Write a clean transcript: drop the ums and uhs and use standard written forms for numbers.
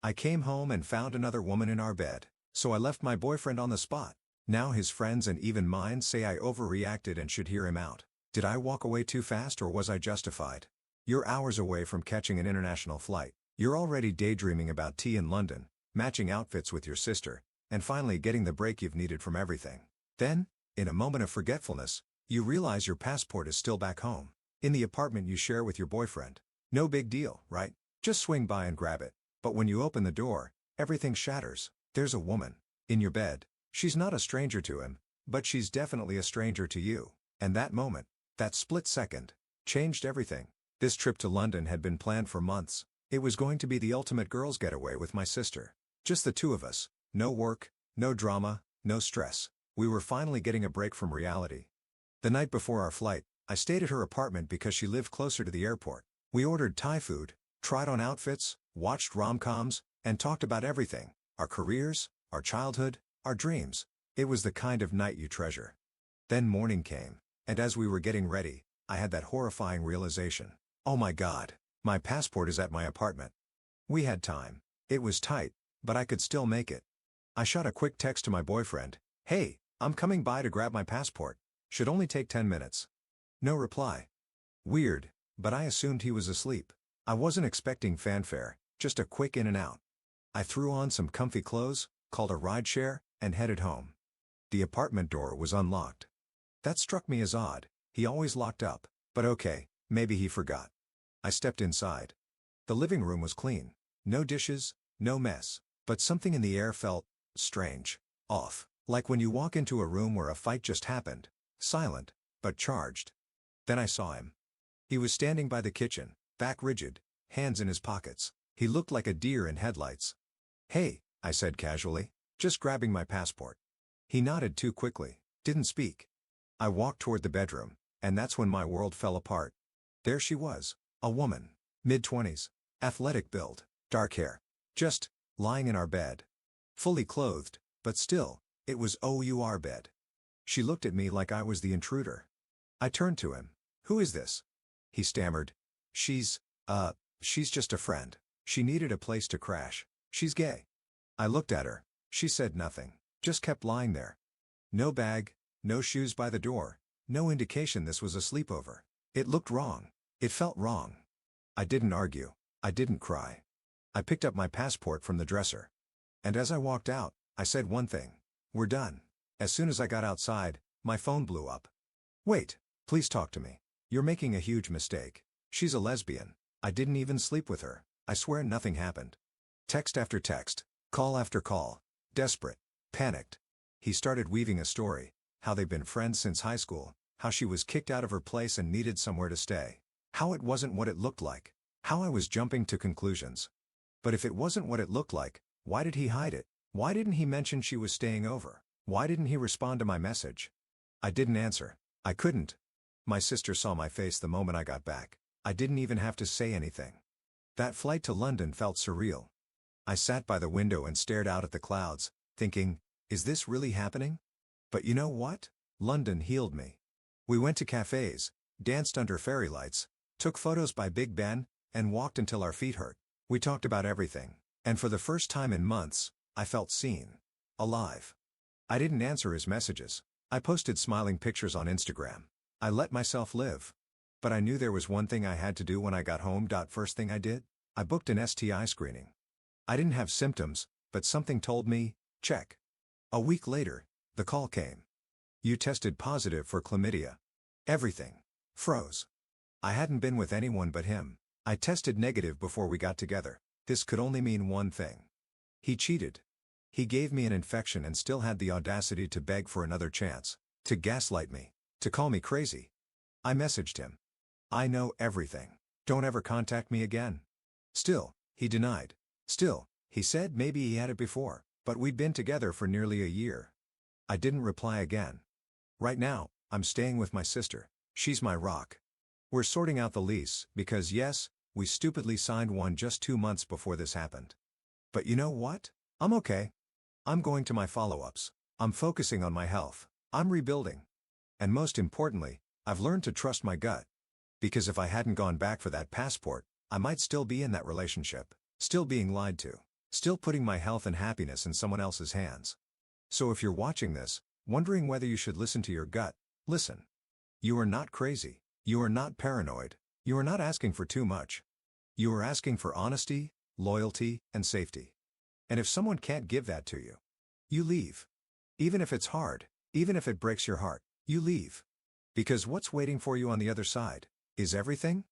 I came home and found another woman in our bed, so I left my boyfriend on the spot. Now his friends and even mine say I overreacted and should hear him out. Did I walk away too fast or was I justified? You're hours away from catching an international flight. You're already daydreaming about tea in London, matching outfits with your sister, and finally getting the break you've needed from everything. Then, in a moment of forgetfulness, you realize your passport is still back home, in the apartment you share with your boyfriend. No big deal, right? Just swing by and grab it. But when you open the door, everything shatters. There's a woman in your bed. She's not a stranger to him, but she's definitely a stranger to you. And that moment, that split second, changed everything. This trip to London had been planned for months. It was going to be the ultimate girls' getaway with my sister. Just the two of us. No work, no drama, no stress. We were finally getting a break from reality. The night before our flight, I stayed at her apartment because she lived closer to the airport. We ordered Thai food, tried on outfits, watched rom-coms, and talked about everything. Our careers, our childhood, our dreams. It was the kind of night you treasure. Then morning came, and as we were getting ready, I had that horrifying realization. Oh my God, my passport is at my apartment. We had time. It was tight, but I could still make it. I shot a quick text to my boyfriend. Hey, I'm coming by to grab my passport. Should only take 10 minutes. No reply. Weird, but I assumed he was asleep. I wasn't expecting fanfare, just a quick in and out. I threw on some comfy clothes, called a rideshare, and headed home. The apartment door was unlocked. That struck me as odd. He always locked up, but okay, maybe he forgot. I stepped inside. The living room was clean. No dishes, no mess, but something in the air felt strange, off, like when you walk into a room where a fight just happened, silent, but charged. Then I saw him. He was standing by the kitchen, back rigid, hands in his pockets. He looked like a deer in headlights. Hey, I said casually, just grabbing my passport. He nodded too quickly, didn't speak. I walked toward the bedroom, and that's when my world fell apart. There she was, a woman, mid-20s, athletic build, dark hair, just lying in our bed. Fully clothed, but still, it was our bed. She looked at me like I was the intruder. I turned to him. Who is this? He stammered. She's just a friend. She needed a place to crash. She's gay. I looked at her. She said nothing, just kept lying there. No bag, no shoes by the door, no indication this was a sleepover. It looked wrong. It felt wrong. I didn't argue. I didn't cry. I picked up my passport from the dresser. And as I walked out, I said one thing. We're done. As soon as I got outside, my phone blew up. Wait, please talk to me. You're making a huge mistake. She's a lesbian. I didn't even sleep with her. I swear nothing happened. Text after text, call after call. Desperate. Panicked. He started weaving a story. How they've been friends since high school. How she was kicked out of her place and needed somewhere to stay. How it wasn't what it looked like. How I was jumping to conclusions. But if it wasn't what it looked like, why did he hide it? Why didn't he mention she was staying over? Why didn't he respond to my message? I didn't answer. I couldn't. My sister saw my face the moment I got back. I didn't even have to say anything. That flight to London felt surreal. I sat by the window and stared out at the clouds, thinking, is this really happening? But you know what? London healed me. We went to cafes, danced under fairy lights, took photos by Big Ben, and walked until our feet hurt. We talked about everything, and for the first time in months, I felt seen. Alive. I didn't answer his messages. I posted smiling pictures on Instagram. I let myself live. But I knew there was one thing I had to do when I got home. First thing I did? I booked an STI screening. I didn't have symptoms, but something told me, check. A week later, the call came. You tested positive for chlamydia. Everything froze. I hadn't been with anyone but him. I tested negative before we got together. This could only mean one thing. He cheated. He gave me an infection and still had the audacity to beg for another chance, to gaslight me, to call me crazy. I messaged him. I know everything. Don't ever contact me again. Still, he denied. Still, he said maybe he had it before, but we'd been together for nearly a year. I didn't reply again. Right now, I'm staying with my sister. She's my rock. We're sorting out the lease because yes, we stupidly signed one just 2 months before this happened. But you know what? I'm okay. I'm going to my follow-ups. I'm focusing on my health. I'm rebuilding. And most importantly, I've learned to trust my gut. Because if I hadn't gone back for that passport, I might still be in that relationship, still being lied to, Still putting my health and happiness in someone else's hands. So if you're watching this, wondering whether you should listen to your gut, listen. You are not crazy. You are not paranoid. You are not asking for too much. You are asking for honesty, loyalty, and safety. And if someone can't give that to you, you leave. Even if it's hard, even if it breaks your heart, you leave. Because what's waiting for you on the other side is everything.